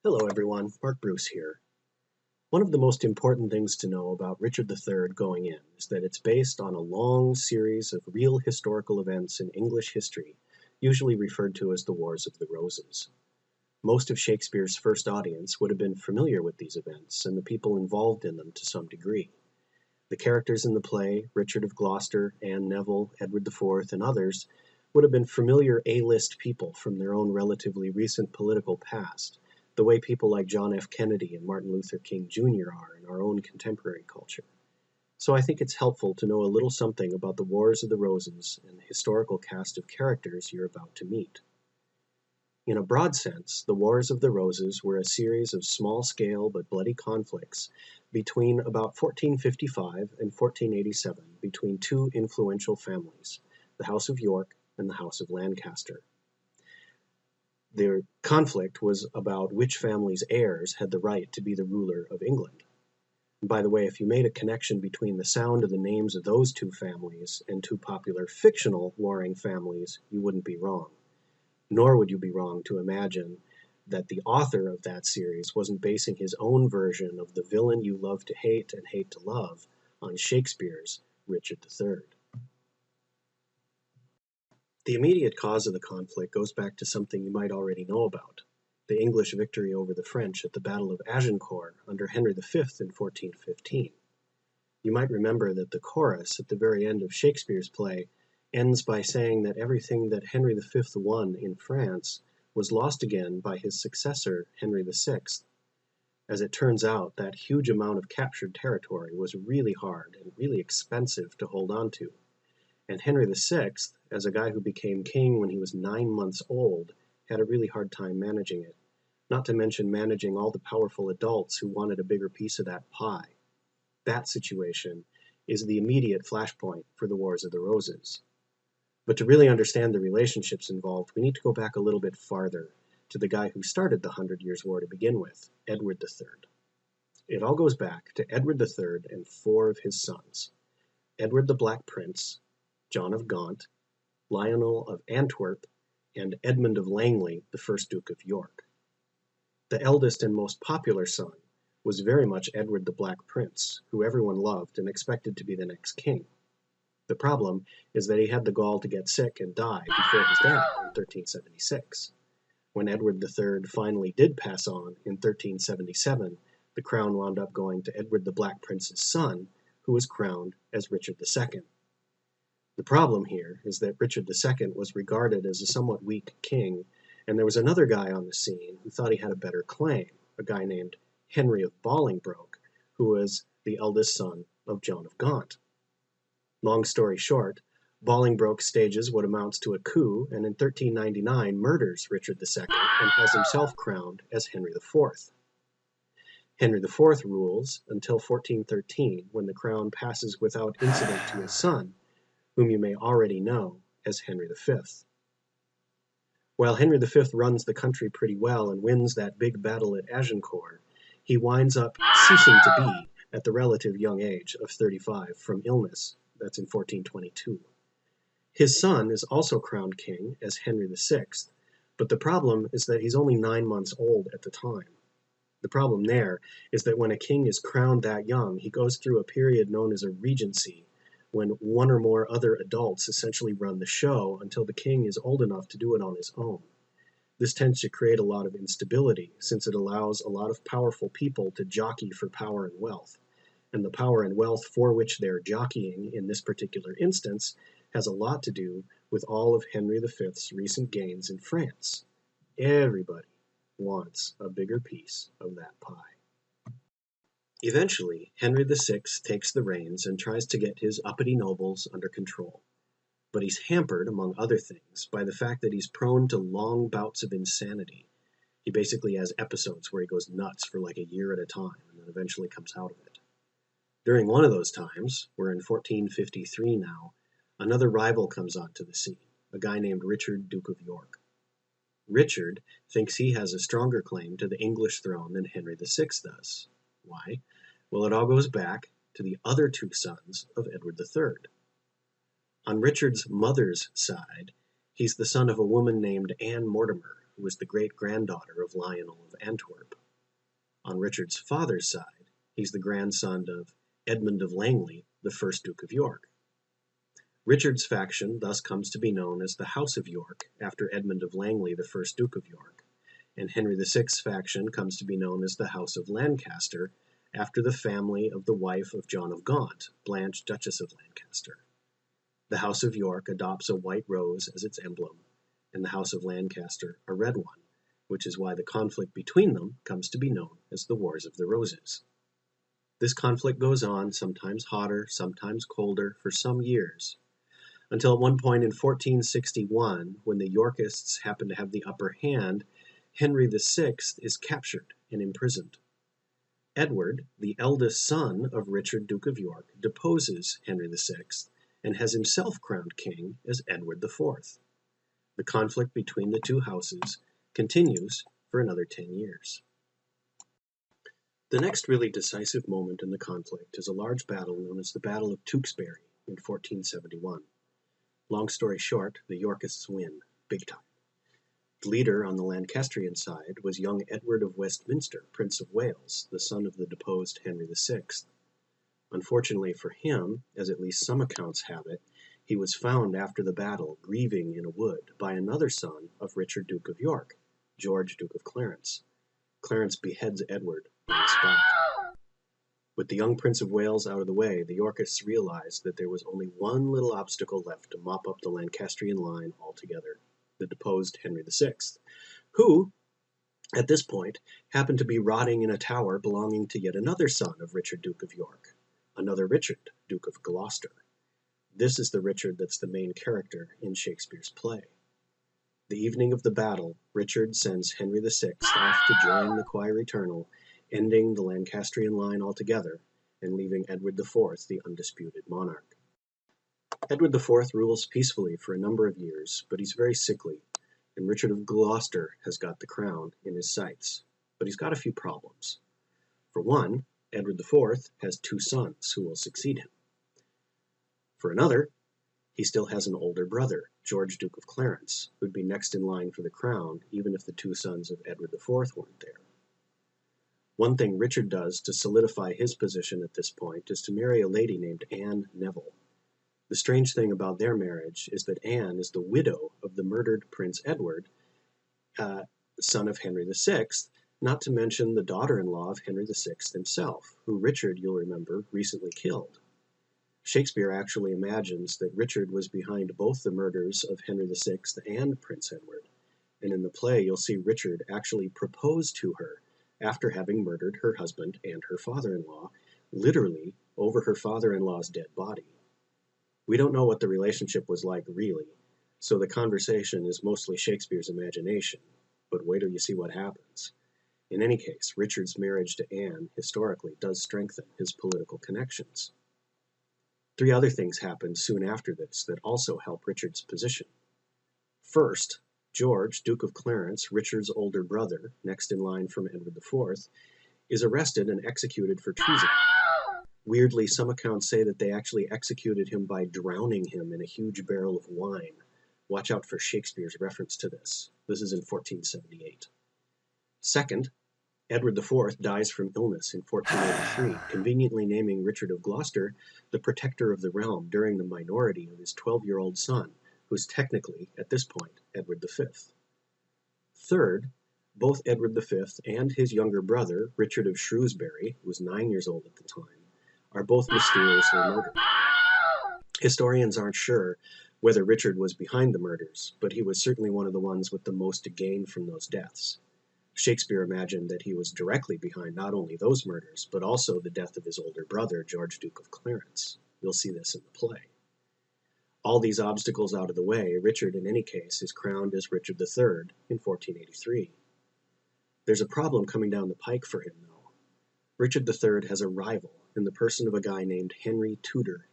Hello everyone, Mark Bruce here. One of the most important things to know about Richard III going in is that it's based on a long series of real historical events in English history, usually referred to as the Wars of the Roses. Most of Shakespeare's first audience would have been familiar with these events and the people involved in them to some degree. The characters in the play, Richard of Gloucester, Anne Neville, Edward IV, and others, would have been familiar A-list people from their own relatively recent political past, the way people like John F. Kennedy and Martin Luther King Jr. are in our own contemporary culture. So I think it's helpful to know a little something about the Wars of the Roses and the historical cast of characters you're about to meet. In a broad sense, the Wars of the Roses were a series of small-scale but bloody conflicts between about 1455 and 1487 between two influential families, the House of York and the House of Lancaster. Their conflict was about which family's heirs had the right to be the ruler of England. And by the way, if you made a connection between the sound of the names of those two families and two popular fictional warring families, you wouldn't be wrong. Nor would you be wrong to imagine that the author of that series wasn't basing his own version of the villain you love to hate and hate to love on Shakespeare's Richard III. The immediate cause of the conflict goes back to something you might already know about, the English victory over the French at the Battle of Agincourt under Henry V in 1415. You might remember that the chorus at the very end of Shakespeare's play ends by saying that everything that Henry V won in France was lost again by his successor, Henry VI. As it turns out, that huge amount of captured territory was really hard and really expensive to hold on to. And Henry VI, as a guy who became king when he was 9 months old, had a really hard time managing it, not to mention managing all the powerful adults who wanted a bigger piece of that pie. That situation is the immediate flashpoint for the Wars of the Roses. But to really understand the relationships involved, we need to go back a little bit farther, to the guy who started the 100 Years' War to begin with, Edward III. It all goes back to Edward III and 4 of his sons: Edward the Black Prince, John of Gaunt, Lionel of Antwerp, and Edmund of Langley, the first Duke of York. The eldest and most popular son was very much Edward the Black Prince, who everyone loved and expected to be the next king. The problem is that he had the gall to get sick and die before his death in 1376. When Edward III finally did pass on in 1377, the crown wound up going to Edward the Black Prince's son, who was crowned as Richard II. The problem here is that Richard II was regarded as a somewhat weak king, and there was another guy on the scene who thought he had a better claim, a guy named Henry of Bolingbroke, who was the eldest son of John of Gaunt. Long story short, Bolingbroke stages what amounts to a coup and in 1399 murders Richard II and has himself crowned as Henry IV. Henry IV rules until 1413, when the crown passes without incident to his son, whom you may already know as Henry V. While Henry V runs the country pretty well and wins that big battle at Agincourt, he winds up ceasing to be at the relative young age of 35 from illness. That's in 1422. His son is also crowned king as Henry VI, but the problem is that he's only 9 months old at the time. The problem there is that when a king is crowned that young, he goes through a period known as a regency, when one or more other adults essentially run the show until the king is old enough to do it on his own. This tends to create a lot of instability, since it allows a lot of powerful people to jockey for power and wealth. And the power and wealth for which they're jockeying in this particular instance has a lot to do with all of Henry V's recent gains in France. Everybody wants a bigger piece of that pie. Eventually, Henry VI takes the reins and tries to get his uppity nobles under control. But he's hampered, among other things, by the fact that he's prone to long bouts of insanity. He basically has episodes where he goes nuts for like a year at a time and then eventually comes out of it. During one of those times, we're in 1453 now, another rival comes onto the scene, a guy named Richard, Duke of York. Richard thinks he has a stronger claim to the English throne than Henry VI does. Why? Well, it all goes back to the other two sons of Edward III. On Richard's mother's side, he's the son of a woman named Anne Mortimer, who was the great-granddaughter of Lionel of Antwerp. On Richard's father's side, he's the grandson of Edmund of Langley, the first Duke of York. Richard's faction thus comes to be known as the House of York, after Edmund of Langley, the first Duke of York, and Henry VI's faction comes to be known as the House of Lancaster, after the family of the wife of John of Gaunt, Blanche, Duchess of Lancaster. The House of York adopts a white rose as its emblem, and the House of Lancaster a red one, which is why the conflict between them comes to be known as the Wars of the Roses. This conflict goes on, sometimes hotter, sometimes colder, for some years, until at one point in 1461, when the Yorkists happen to have the upper hand, Henry VI is captured and imprisoned. Edward, the eldest son of Richard, Duke of York, deposes Henry VI and has himself crowned king as Edward IV. The conflict between the two houses continues for another 10 years. The next really decisive moment in the conflict is a large battle known as the Battle of Tewkesbury in 1471. Long story short, the Yorkists win, big time. The leader on the Lancastrian side was young Edward of Westminster, Prince of Wales, the son of the deposed Henry VI. Unfortunately for him, as at least some accounts have it, he was found after the battle grieving in a wood by another son of Richard, Duke of York, George, Duke of Clarence. Clarence beheads Edward on the spot. With the young Prince of Wales out of the way, the Yorkists realized that there was only one little obstacle left to mop up the Lancastrian line altogether: the deposed Henry VI, who, at this point, happened to be rotting in a tower belonging to yet another son of Richard, Duke of York, another Richard, Duke of Gloucester. This is the Richard that's the main character in Shakespeare's play. The evening of the battle, Richard sends Henry VI off to join the choir eternal, ending the Lancastrian line altogether and leaving Edward IV the undisputed monarch. Edward IV rules peacefully for a number of years, but he's very sickly, and Richard of Gloucester has got the crown in his sights. But he's got a few problems. For one, Edward IV has two sons who will succeed him. For another, he still has an older brother, George, Duke of Clarence, who'd be next in line for the crown even if the two sons of Edward IV weren't there. One thing Richard does to solidify his position at this point is to marry a lady named Anne Neville. The strange thing about their marriage is that Anne is the widow of the murdered Prince Edward, son of Henry VI, not to mention the daughter-in-law of Henry VI himself, who Richard, you'll remember, recently killed. Shakespeare actually imagines that Richard was behind both the murders of Henry VI and Prince Edward, and in the play you'll see Richard actually propose to her after having murdered her husband and her father-in-law, literally over her father-in-law's dead body. We don't know what the relationship was like really, so the conversation is mostly Shakespeare's imagination, but wait till you see what happens. In any case, Richard's marriage to Anne historically does strengthen his political connections. Three other things happened soon after this that also help Richard's position. First, George, Duke of Clarence, Richard's older brother, next in line from Edward IV, is arrested and executed for treason. Weirdly, some accounts say that they actually executed him by drowning him in a huge barrel of wine. Watch out for Shakespeare's reference to this. This is in 1478. Second, Edward IV dies from illness in 1483, conveniently naming Richard of Gloucester the protector of the realm during the minority of his 12-year-old son, who's technically, at this point, Edward V. Third, both Edward V and his younger brother, Richard of Shrewsbury, who was 9 years old at the time, are both mysteriously murdered. Historians aren't sure whether Richard was behind the murders, but he was certainly one of the ones with the most to gain from those deaths. Shakespeare imagined that he was directly behind not only those murders, but also the death of his older brother, George, Duke of Clarence. You'll see this in the play. All these obstacles out of the way, Richard, in any case, is crowned as Richard III in 1483. There's a problem coming down the pike for him, though. Richard III has a rival in the person of a guy named Henry Tudor.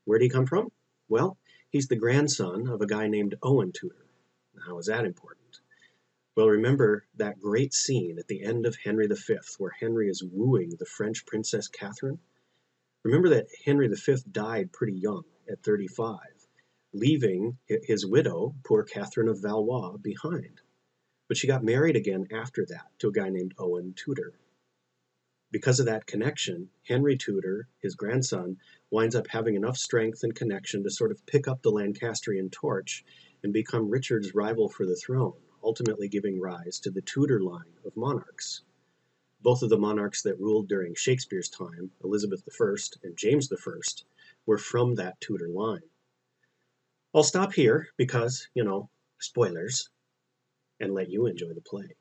Where'd he come from? Well, he's the grandson of a guy named Owen Tudor. How is that important? Well, remember that great scene at the end of Henry V where Henry is wooing the French Princess Catherine? Remember that Henry V died pretty young, at 35, leaving his widow, poor Catherine of Valois, behind. But she got married again after that to a guy named Owen Tudor. Because of that connection, Henry Tudor, his grandson, winds up having enough strength and connection to sort of pick up the Lancastrian torch and become Richard's rival for the throne, ultimately giving rise to the Tudor line of monarchs. Both of the monarchs that ruled during Shakespeare's time, Elizabeth I and James I, were from that Tudor line. I'll stop here because, spoilers, and let you enjoy the play.